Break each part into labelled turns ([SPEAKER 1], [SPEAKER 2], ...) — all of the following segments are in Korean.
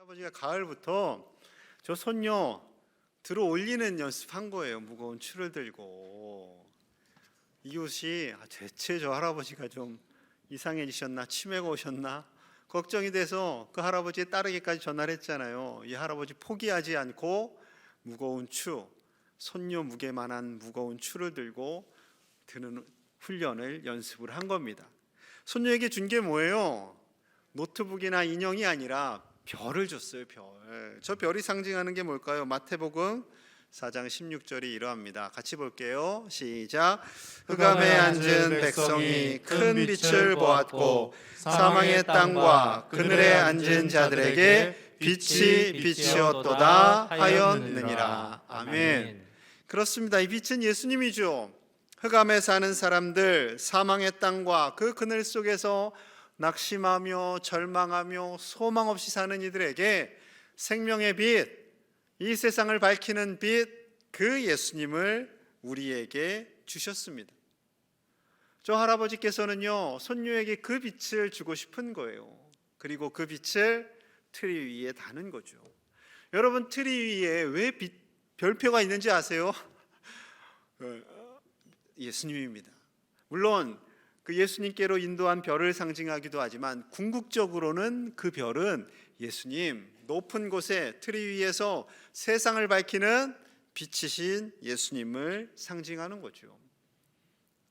[SPEAKER 1] 할아버지가 가을부터 저 손녀 들어 올리는 연습한 거예요. 무거운 추를 들고. 이웃이 대체 저 할아버지가 좀 이상해지셨나, 치매가 오셨나 걱정이 돼서 그 할아버지에 따르기까지 전화를 했잖아요. 이 할아버지 포기하지 않고 무거운 추, 손녀 무게만한 무거운 추를 들고 드는 훈련을 연습을 한 겁니다. 손녀에게 준 게 뭐예요? 노트북이나 인형이 아니라 별을 줬어요. 별. 저 별이 상징하는 게 뭘까요? 마태복음 4장 16절이 이러합니다. 같이 볼게요. 시작. 흑암에 앉은 백성이 큰 빛을 보았고 사망의 땅과 그늘에 앉은 자들에게 빛이 비치었도다 하였느니라. 아멘. 그렇습니다. 이 빛은 예수님이죠. 흑암에 사는 사람들, 사망의 땅과 그 그늘 속에서 낙심하며 절망하며 소망 없이 사는 이들에게 생명의 빛, 이 세상을 밝히는 빛, 그 예수님을 우리에게 주셨습니다. 저 할아버지께서는요, 손녀에게 그 빛을 주고 싶은 거예요. 그리고 그 빛을 트리 위에 다는 거죠. 여러분, 트리 위에 왜 별표가 있는지 아세요? 예수님입니다. 물론 그 예수님께로 인도한 별을 상징하기도 하지만 궁극적으로는 그 별은 예수님, 높은 곳에 트리 위에서 세상을 밝히는 빛이신 예수님을 상징하는 거죠.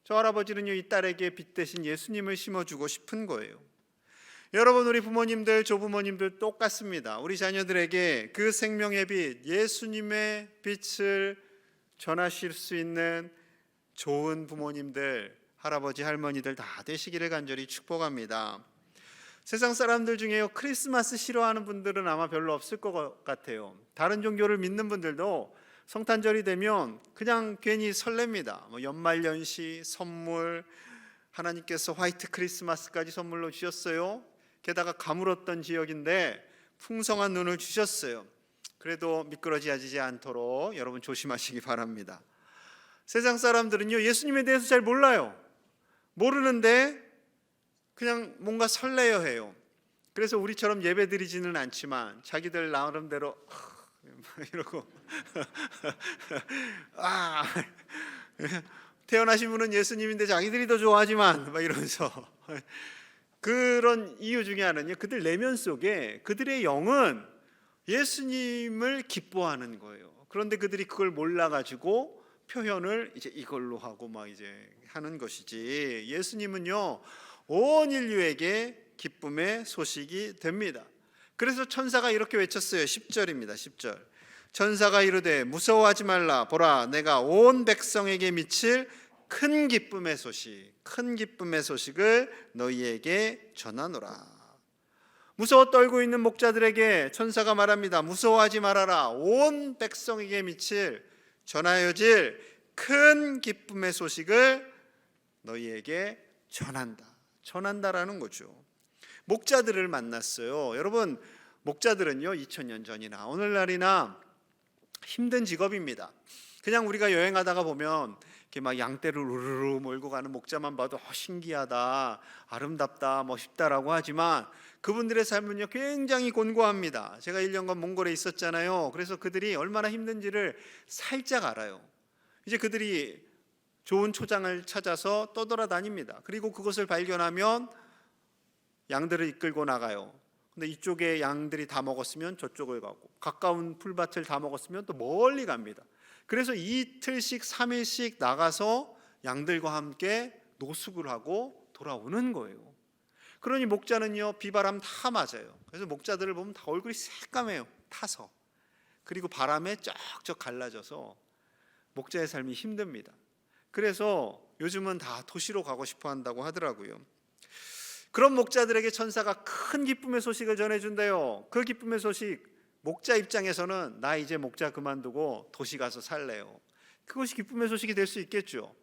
[SPEAKER 1] 저 할아버지는요, 이 딸에게 빛 대신 예수님을 심어주고 싶은 거예요. 여러분, 우리 부모님들, 조부모님들 똑같습니다. 우리 자녀들에게 그 생명의 빛, 예수님의 빛을 전하실 수 있는 좋은 부모님들, 할아버지, 할머니들 다 되시기를 간절히 축복합니다. 세상 사람들 중에요, 크리스마스 싫어하는 분들은 아마 별로 없을 것 같아요. 다른 종교를 믿는 분들도 성탄절이 되면 그냥 괜히 설렙니다. 연말연시, 선물, 하나님께서 화이트 크리스마스까지 선물로 주셨어요. 게다가 가물었던 지역인데 풍성한 눈을 주셨어요. 그래도 미끄러지지 않도록 여러분 조심하시기 바랍니다. 세상 사람들은요, 예수님에 대해서 잘 몰라요. 모르는데 그냥 뭔가 설레어 해요. 그래서 우리처럼 예배 드리지는 않지만 자기들 나름대로 이러고 태어나신 분은 예수님인데 자기들이 더 좋아하지만 막 이러면서 그런 이유 중에 하나는요, 그들 내면 속에 그들의 영은 예수님을 기뻐하는 거예요. 그런데 그들이 그걸 몰라가지고 표현을 이제 이걸로 하고 막 이제 하는 것이지, 예수님은요 온 인류에게 기쁨의 소식이 됩니다. 그래서 천사가 이렇게 외쳤어요. 10절입니다. 10절. 천사가 이르되 무서워하지 말라. 보라, 내가 온 백성에게 미칠 큰 기쁨의 소식, 큰 기쁨의 소식을 너희에게 전하노라. 무서워 떨고 있는 목자들에게 천사가 말합니다. 무서워하지 말아라. 온 백성에게 미칠 전하여질 큰 기쁨의 소식을 너희에게 전한다라는 거죠. 목자들을 만났어요. 여러분, 목자들은요 2000년 전이나 오늘날이나 힘든 직업입니다. 그냥 우리가 여행하다가 보면 이렇게 막 양떼를 우르르 몰고 가는 목자만 봐도 신기하다, 아름답다, 멋있다라고 하지만 그분들의 삶은요 굉장히 곤고합니다. 제가 1년간 몽골에 있었잖아요. 그래서 그들이 얼마나 힘든지를 살짝 알아요. 이제 그들이 좋은 초장을 찾아서 떠돌아다닙니다. 그리고 그것을 발견하면 양들을 이끌고 나가요. 근데 이쪽에 양들이 다 먹었으면 저쪽을 가고, 가까운 풀밭을 다 먹었으면 또 멀리 갑니다. 그래서 이틀씩 3일씩 나가서 양들과 함께 노숙을 하고 돌아오는 거예요. 그러니 목자는요 비바람 다 맞아요. 그래서 목자들을 보면 다 얼굴이 새까매요. 타서. 그리고 바람에 쩍쩍 갈라져서 목자의 삶이 힘듭니다. 그래서 요즘은 다 도시로 가고 싶어 한다고 하더라고요. 그런 목자들에게 천사가 큰 기쁨의 소식을 전해준대요. 그 기쁨의 소식, 목자 입장에서는 나 이제 목자 그만두고 도시 가서 살래요. 그것이 기쁨의 소식이 될 수 있겠죠.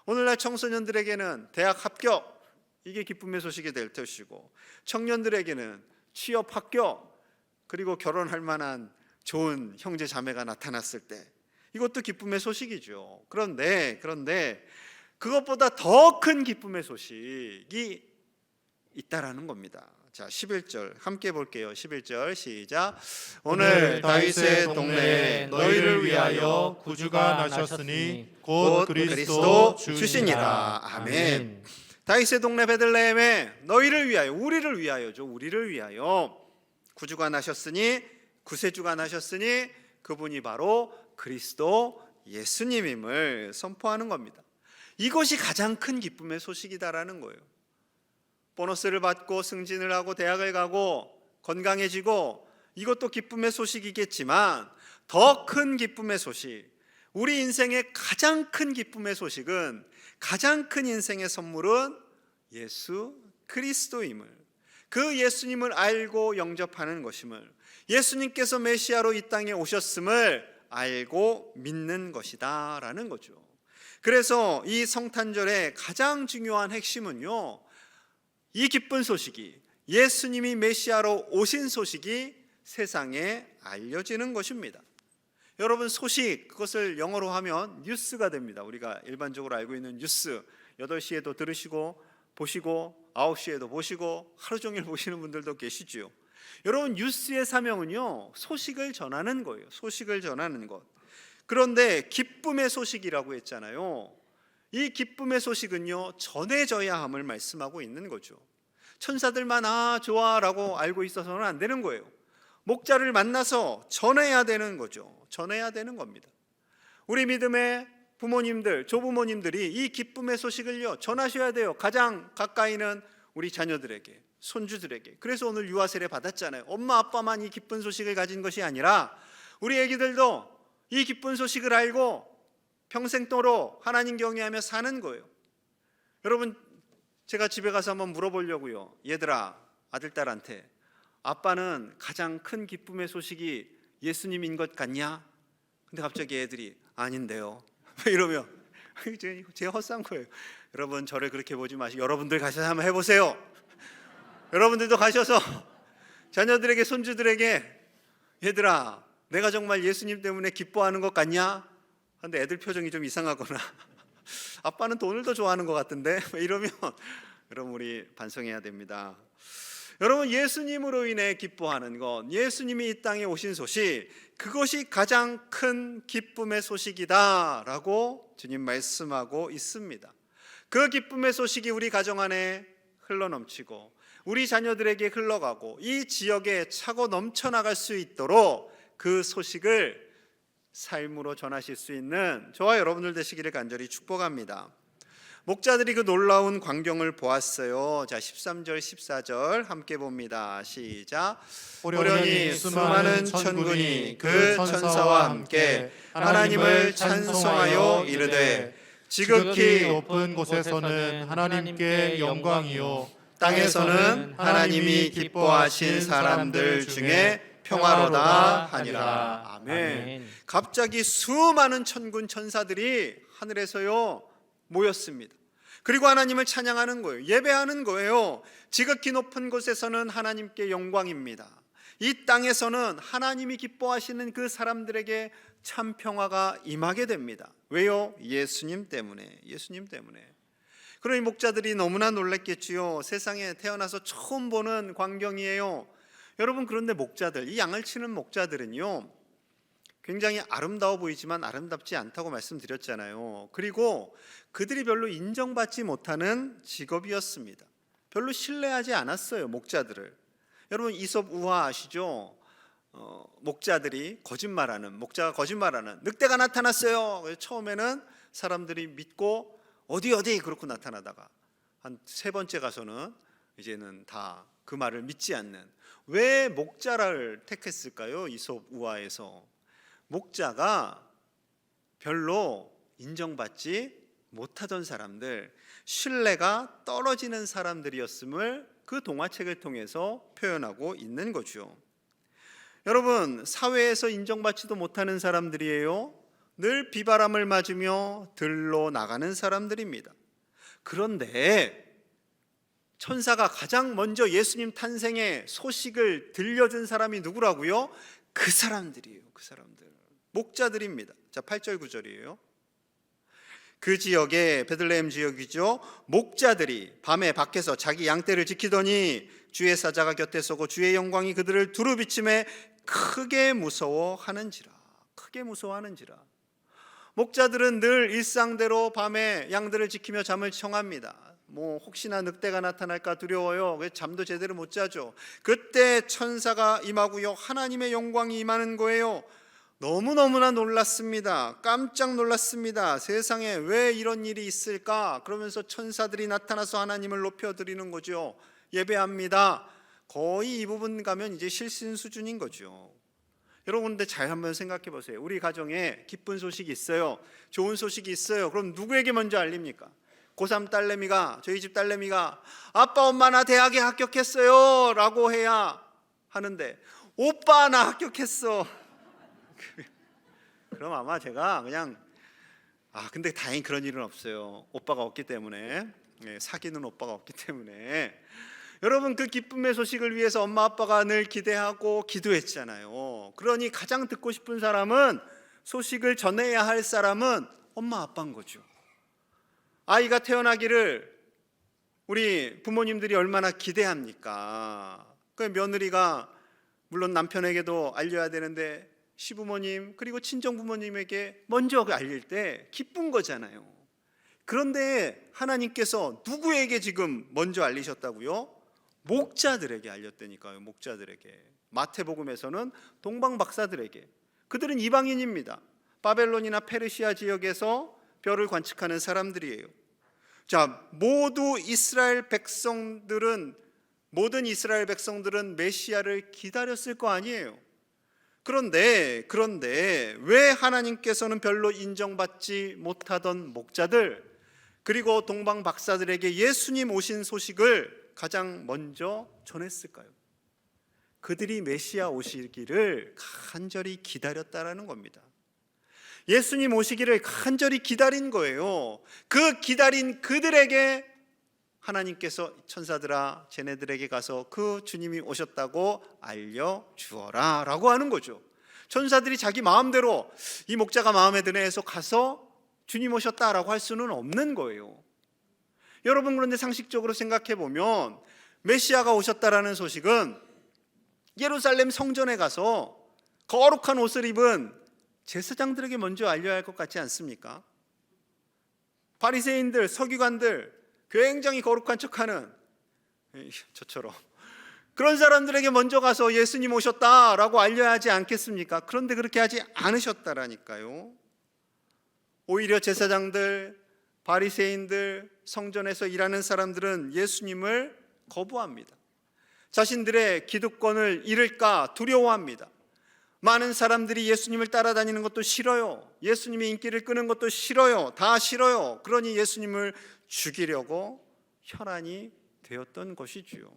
[SPEAKER 1] 오늘날 청소년들에게는 대학 합격, 이게 기쁨의 소식이 될 것이고, 청년들에게는 취업 합격, 그리고 결혼할 만한 좋은 형제 자매가 나타났을 때 이것도 기쁨의 소식이죠. 그런데 그것보다 더 큰 기쁨의 소식이 있다라는 겁니다. 자, 11절 함께 볼게요. 11절 시작. 오늘 다윗의 동네에 너희를 위하여
[SPEAKER 2] 구주가 나셨으니
[SPEAKER 1] 곧
[SPEAKER 2] 곧
[SPEAKER 1] 그리스도
[SPEAKER 2] 그리스도
[SPEAKER 1] 주시니라. 아멘. 다윗의 동네 베들레헴에 너희를 위하여, 우리를 위하여죠. 우리를 위하여 구주가 나셨으니, 구세주가 나셨으니 그분이 바로 그리스도 예수님임을 선포하는 겁니다. 이것이 가장 큰 기쁨의 소식이다라는 거예요. 보너스를 받고 승진을 하고 대학을 가고 건강해지고 이것도 기쁨의 소식이겠지만 더 큰 기쁨의 소식, 우리 인생의 가장 큰 기쁨의 소식은, 가장 큰 인생의 선물은 예수 그리스도임을, 그 예수님을 알고 영접하는 것임을, 예수님께서 메시아로 이 땅에 오셨음을 알고 믿는 것이다 라는 거죠. 그래서 이 성탄절의 가장 중요한 핵심은요, 이 기쁜 소식이, 예수님이 메시아로 오신 소식이 세상에 알려지는 것입니다. 여러분, 소식, 그것을 영어로 하면 뉴스가 됩니다. 우리가 일반적으로 알고 있는 뉴스, 8시에도 들으시고 보시고 9시에도 보시고 하루 종일 보시는 분들도 계시죠. 여러분, 뉴스의 사명은요, 소식을 전하는 거예요. 소식을 전하는 것. 그런데 기쁨의 소식이라고 했잖아요. 이 기쁨의 소식은요, 전해져야 함을 말씀하고 있는 거죠. 천사들만 좋아라고 알고 있어서는 안 되는 거예요. 목자를 만나서 전해야 되는 거죠. 전해야 되는 겁니다. 우리 믿음의 부모님들, 조부모님들이 이 기쁨의 소식을요, 전하셔야 돼요. 가장 가까이는 우리 자녀들에게, 손주들에게. 그래서 오늘 유아 세례 받았잖아요. 엄마 아빠만 이 기쁜 소식을 가진 것이 아니라 우리 애기들도 이 기쁜 소식을 알고 평생도록 하나님 경외하며 사는 거예요. 여러분, 제가 집에 가서 한번 물어보려고요. 얘들아, 아들 딸한테, 아빠는 가장 큰 기쁨의 소식이 예수님인 것 같냐? 근데 갑자기 애들이 아닌데요. 이러면 제 헛산 거예요. 여러분, 저를 그렇게 보지 마시고 여러분들 가셔서 한번 해보세요. 여러분들도 가셔서 자녀들에게, 손주들에게, 얘들아, 내가 정말 예수님 때문에 기뻐하는 것 같냐? 근데 애들 표정이 좀 이상하거나 아빠는 돈을 더 좋아하는 것 같은데, 이러면 여러분, 우리 반성해야 됩니다. 여러분, 예수님으로 인해 기뻐하는 것, 예수님이 이 땅에 오신 소식, 그것이 가장 큰 기쁨의 소식이다 라고 주님 말씀하고 있습니다. 그 기쁨의 소식이 우리 가정 안에 흘러넘치고 우리 자녀들에게 흘러가고 이 지역에 차고 넘쳐나갈 수 있도록 그 소식을 삶으로 전하실 수 있는 저와 여러분들 되시기를 간절히 축복합니다. 목자들이 그 놀라운 광경을 보았어요. 자, 13절 14절 함께 봅니다. 시작.
[SPEAKER 2] 호련히 수많은 천군이 그 천사와 함께 하나님을 찬송하여 이르되 지극히 높은 곳에서는 하나님께 영광이요
[SPEAKER 1] 땅에서는 하나님이 기뻐하신 사람들 중에 평화로다 하니라. 아멘. 갑자기 수많은 천군 천사들이 하늘에서요 모였습니다. 그리고 하나님을 찬양하는 거예요. 예배하는 거예요. 지극히 높은 곳에서는 하나님께 영광입니다. 이 땅에서는 하나님이 기뻐하시는 그 사람들에게 참 평화가 임하게 됩니다. 왜요? 예수님 때문에. 예수님 때문에. 그러니 목자들이 너무나 놀랐겠지요. 세상에 태어나서 처음 보는 광경이에요. 여러분, 그런데 목자들, 이 양을 치는 목자들은요, 굉장히 아름다워 보이지만 아름답지 않다고 말씀드렸잖아요. 그리고 그들이 별로 인정받지 못하는 직업이었습니다. 별로 신뢰하지 않았어요, 목자들을. 여러분, 이솝 우화 아시죠? 목자들이 거짓말하는, 목자가 거짓말하는, 늑대가 나타났어요. 처음에는 사람들이 믿고 어디 그렇게 나타나다가 한 세 번째 가서는 이제는 다 그 말을 믿지 않는. 왜 목자를 택했을까요? 이솝 우화에서 목자가 별로 인정받지 못하던 사람들, 신뢰가 떨어지는 사람들이었음을 그 동화책을 통해서 표현하고 있는 거죠. 여러분, 사회에서 인정받지도 못하는 사람들이에요. 늘 비바람을 맞으며 들러 나가는 사람들입니다. 그런데 천사가 가장 먼저 예수님 탄생의 소식을 들려준 사람이 누구라고요? 그 사람들이에요. 그 사람들, 목자들입니다. 자, 8절 9절이에요. 그 지역에 베들레헴 지역이죠. 목자들이 밤에 밖에서 자기 양떼를 지키더니 주의 사자가 곁에 서고 주의 영광이 그들을 두루 비침에 크게 무서워하는지라. 크게 무서워하는지라. 목자들은 늘 일상대로 밤에 양들을 지키며 잠을 청합니다. 혹시나 늑대가 나타날까 두려워요. 그래서 잠도 제대로 못 자죠. 그때 천사가 임하고요, 하나님의 영광이 임하는 거예요. 너무너무나 놀랐습니다. 깜짝 놀랐습니다. 세상에 왜 이런 일이 있을까? 그러면서 천사들이 나타나서 하나님을 높여드리는 거죠. 예배합니다. 거의 이 부분 가면 이제 실신 수준인 거죠. 여러분, 근데 잘 한번 생각해 보세요. 우리 가정에 기쁜 소식이 있어요. 좋은 소식이 있어요. 그럼 누구에게 먼저 알립니까? 고3 딸내미가, 저희 집 딸내미가 아빠 엄마 나 대학에 합격했어요 라고 해야 하는데, 오빠 나 합격했어. 그럼 아마 제가 그냥 근데 다행히 그런 일은 없어요. 오빠가 없기 때문에, 사귀는 오빠가 없기 때문에. 여러분, 그 기쁨의 소식을 위해서 엄마 아빠가 늘 기대하고 기도했잖아요. 그러니 가장 듣고 싶은 사람은, 소식을 전해야 할 사람은 엄마 아빠인 거죠. 아이가 태어나기를 우리 부모님들이 얼마나 기대합니까? 그 며느리가 물론 남편에게도 알려야 되는데 시부모님 그리고 친정부모님에게 먼저 알릴 때 기쁜 거잖아요. 그런데 하나님께서 누구에게 지금 먼저 알리셨다고요? 목자들에게 알렸다니까요. 목자들에게. 마태복음에서는 동방박사들에게. 그들은 이방인입니다. 바벨론이나 페르시아 지역에서 별을 관측하는 사람들이에요. 자, 모든 이스라엘 백성들은 메시아를 기다렸을 거 아니에요. 그런데 왜 하나님께서는 별로 인정받지 못하던 목자들, 그리고 동방 박사들에게 예수님 오신 소식을 가장 먼저 전했을까요? 그들이 메시아 오시기를 간절히 기다렸다라는 겁니다. 예수님 오시기를 간절히 기다린 거예요. 그 기다린 그들에게 하나님께서 천사들아 쟤네들에게 가서 그 주님이 오셨다고 알려주어라 라고 하는 거죠. 천사들이 자기 마음대로 이 목자가 마음에 드네 해서 가서 주님 오셨다라고 할 수는 없는 거예요. 여러분, 그런데 상식적으로 생각해 보면 메시아가 오셨다라는 소식은 예루살렘 성전에 가서 거룩한 옷을 입은 제사장들에게 먼저 알려야 할 것 같지 않습니까? 바리새인들, 서기관들, 굉장히 거룩한 척하는 저처럼 그런 사람들에게 먼저 가서 예수님 오셨다라고 알려야 하지 않겠습니까? 그런데 그렇게 하지 않으셨다라니까요. 오히려 제사장들, 바리새인들, 성전에서 일하는 사람들은 예수님을 거부합니다. 자신들의 기득권을 잃을까 두려워합니다. 많은 사람들이 예수님을 따라다니는 것도 싫어요. 예수님의 인기를 끄는 것도 싫어요. 다 싫어요. 그러니 예수님을 죽이려고 혈안이 되었던 것이지요.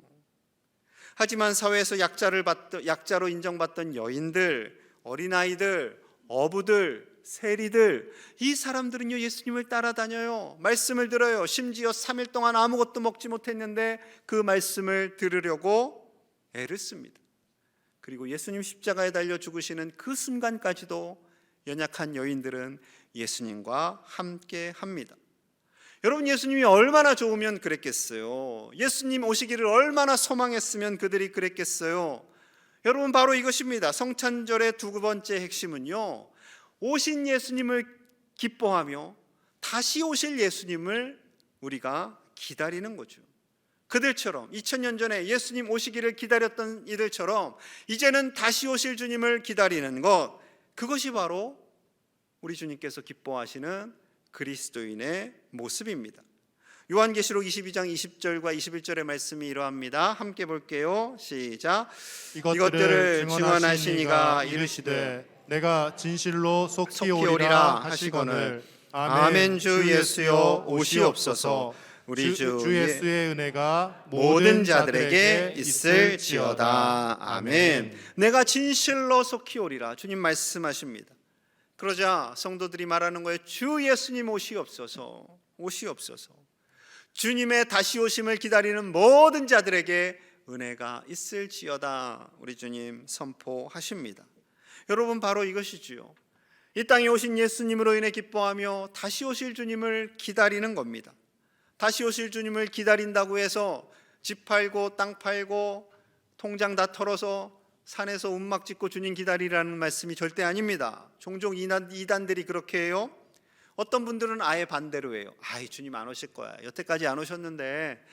[SPEAKER 1] 하지만 사회에서 약자로 인정받던 여인들, 어린아이들, 어부들, 세리들, 이 사람들은요 예수님을 따라다녀요. 말씀을 들어요. 심지어 3일 동안 아무것도 먹지 못했는데 그 말씀을 들으려고 애를 씁니다. 그리고 예수님 십자가에 달려 죽으시는 그 순간까지도 연약한 여인들은 예수님과 함께 합니다. 여러분, 예수님이 얼마나 좋으면 그랬겠어요? 예수님 오시기를 얼마나 소망했으면 그들이 그랬겠어요? 여러분, 바로 이것입니다. 성찬절의 두 번째 핵심은요, 오신 예수님을 기뻐하며 다시 오실 예수님을 우리가 기다리는 거죠. 그들처럼 2000년 전에 예수님 오시기를 기다렸던 이들처럼 이제는 다시 오실 주님을 기다리는 것, 그것이 바로 우리 주님께서 기뻐하시는 그리스도인의 모습입니다. 요한계시록 22장 20절과 21절의 말씀이 이러합니다. 함께 볼게요. 시작.
[SPEAKER 2] 이것들을 증언하신 이가 이르시되 내가 진실로 속히 오리라 하시거늘 아멘. 주 예수여 오시옵소서. 우리 주 예수의 은혜가
[SPEAKER 1] 모든 자들에게 있을지어다. 아멘. 내가 진실로 속히 오리라, 주님 말씀하십니다. 그러자 성도들이 말하는 거예요. 주 예수님 오시옵소서. 오시옵소서. 주님의 다시 오심을 기다리는 모든 자들에게 은혜가 있을지어다, 우리 주님 선포하십니다. 여러분, 바로 이것이지요. 이 땅에 오신 예수님으로 인해 기뻐하며 다시 오실 주님을 기다리는 겁니다. 다시 오실 주님을 기다린다고 해서 집 팔고 땅 팔고 통장 다 털어서 산에서 움막 짓고 주님 기다리라는 말씀이 절대 아닙니다. 종종 이단들이 그렇게 해요. 어떤 분들은 아예 반대로 해요. 아이, 주님 안 오실 거야. 여태까지 안 오셨는데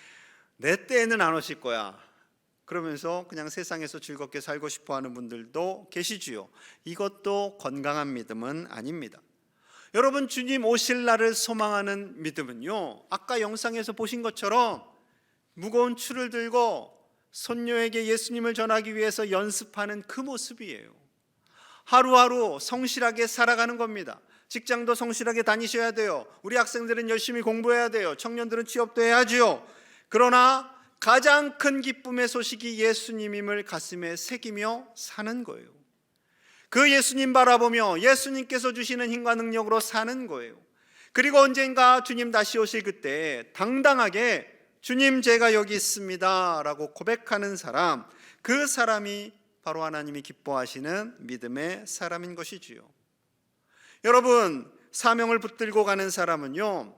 [SPEAKER 1] 내 때에는 안 오실 거야. 그러면서 그냥 세상에서 즐겁게 살고 싶어 하는 분들도 계시지요. 이것도 건강한 믿음은 아닙니다. 여러분, 주님 오실 날을 소망하는 믿음은요, 아까 영상에서 보신 것처럼 무거운 추를 들고 손녀에게 예수님을 전하기 위해서 연습하는 그 모습이에요. 하루하루 성실하게 살아가는 겁니다. 직장도 성실하게 다니셔야 돼요. 우리 학생들은 열심히 공부해야 돼요. 청년들은 취업도 해야지요. 그러나 가장 큰 기쁨의 소식이 예수님임을 가슴에 새기며 사는 거예요. 그 예수님 바라보며 예수님께서 주시는 힘과 능력으로 사는 거예요. 그리고 언젠가 주님 다시 오실 그때 당당하게 주님, 제가 여기 있습니다 라고 고백하는 사람, 그 사람이 바로 하나님이 기뻐하시는 믿음의 사람인 것이지요. 여러분, 사명을 붙들고 가는 사람은요,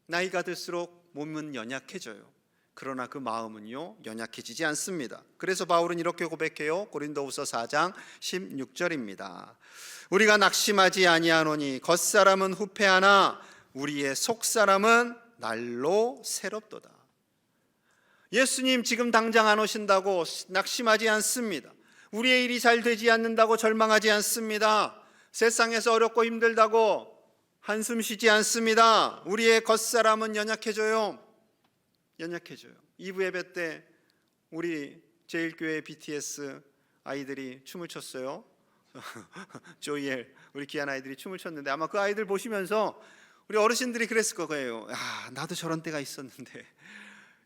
[SPEAKER 1] 나이가 들수록 몸은 연약해져요. 그러나 그 마음은요, 연약해지지 않습니다. 그래서 바울은 이렇게 고백해요. 고린도후서 4장 16절입니다. 우리가 낙심하지 아니하노니 겉사람은 후패하나 우리의 속사람은 날로 새롭도다. 예수님 지금 당장 안 오신다고 낙심하지 않습니다. 우리의 일이 잘 되지 않는다고 절망하지 않습니다. 세상에서 어렵고 힘들다고 한숨 쉬지 않습니다. 우리의 겉사람은 연약해져요. 2부 예배 때 우리 제1교회 BTS 아이들이 춤을 췄어요. 조이엘, 우리 귀한 아이들이 춤을 췄는데 아마 그 아이들 보시면서 우리 어르신들이 그랬을 거예요. 나도 저런 때가 있었는데.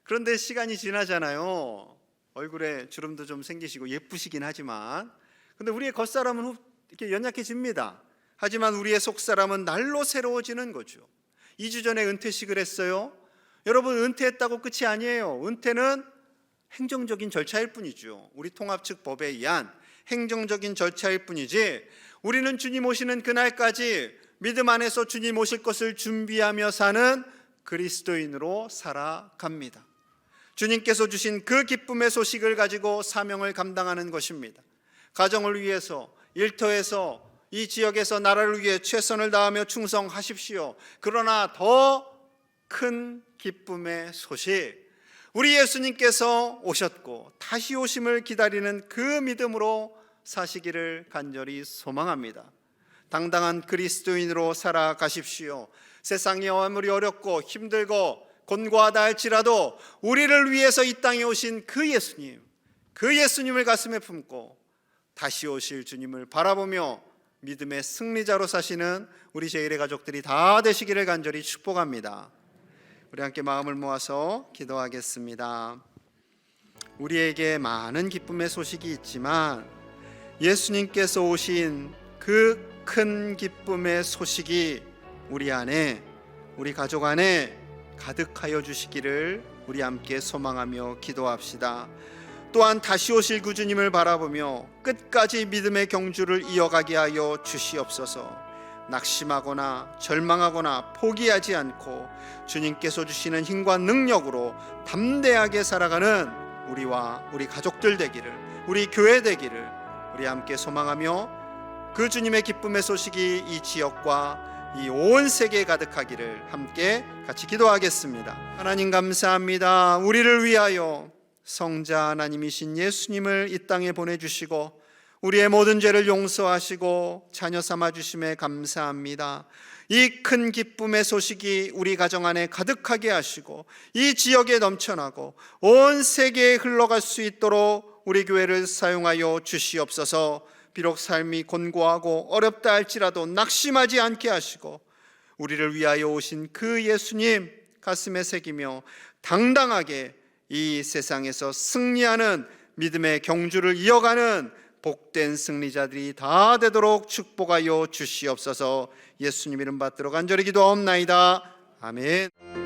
[SPEAKER 1] 그런데 시간이 지나잖아요. 얼굴에 주름도 좀 생기시고 예쁘시긴 하지만, 근데 우리의 겉사람은 이렇게 연약해집니다. 하지만 우리의 속사람은 날로 새로워지는 거죠. 2주 전에 은퇴식을 했어요. 여러분, 은퇴했다고 끝이 아니에요. 은퇴는 행정적인 절차일 뿐이죠. 우리 통합 측 법에 의한 행정적인 절차일 뿐이지, 우리는 주님 오시는 그날까지 믿음 안에서 주님 오실 것을 준비하며 사는 그리스도인으로 살아갑니다. 주님께서 주신 그 기쁨의 소식을 가지고 사명을 감당하는 것입니다. 가정을 위해서, 일터에서, 이 지역에서 나라를 위해 최선을 다하며 충성하십시오. 그러나 더 큰 기쁨의 소식, 우리 예수님께서 오셨고 다시 오심을 기다리는 그 믿음으로 사시기를 간절히 소망합니다. 당당한 그리스도인으로 살아가십시오. 세상이 아무리 어렵고 힘들고 곤고하다 할지라도 우리를 위해서 이 땅에 오신 그 예수님을 가슴에 품고 다시 오실 주님을 바라보며 믿음의 승리자로 사시는 우리 제1의 가족들이 다 되시기를 간절히 축복합니다. 우리 함께 마음을 모아서 기도하겠습니다. 우리에게 많은 기쁨의 소식이 있지만 예수님께서 오신 그 큰 기쁨의 소식이 우리 안에, 우리 가족 안에 가득하여 주시기를 우리 함께 소망하며 기도합시다. 또한 다시 오실 그 주님을 바라보며 끝까지 믿음의 경주를 이어가게 하여 주시옵소서. 낙심하거나 절망하거나 포기하지 않고 주님께서 주시는 힘과 능력으로 담대하게 살아가는 우리와 우리 가족들 되기를, 우리 교회 되기를 우리 함께 소망하며 그 주님의 기쁨의 소식이 이 지역과 이 온 세계에 가득하기를 함께 같이 기도하겠습니다. 하나님 감사합니다. 우리를 위하여 성자 하나님이신 예수님을 이 땅에 보내주시고 우리의 모든 죄를 용서하시고 자녀 삼아주심에 감사합니다. 이 큰 기쁨의 소식이 우리 가정 안에 가득하게 하시고 이 지역에 넘쳐나고 온 세계에 흘러갈 수 있도록 우리 교회를 사용하여 주시옵소서. 비록 삶이 곤고하고 어렵다 할지라도 낙심하지 않게 하시고 우리를 위하여 오신 그 예수님 가슴에 새기며 당당하게 이 세상에서 승리하는 믿음의 경주를 이어가는 복된 승리자들이 다 되도록 축복하여 주시옵소서. 예수님 이름 받들어 간절히 기도하옵나이다. 아멘.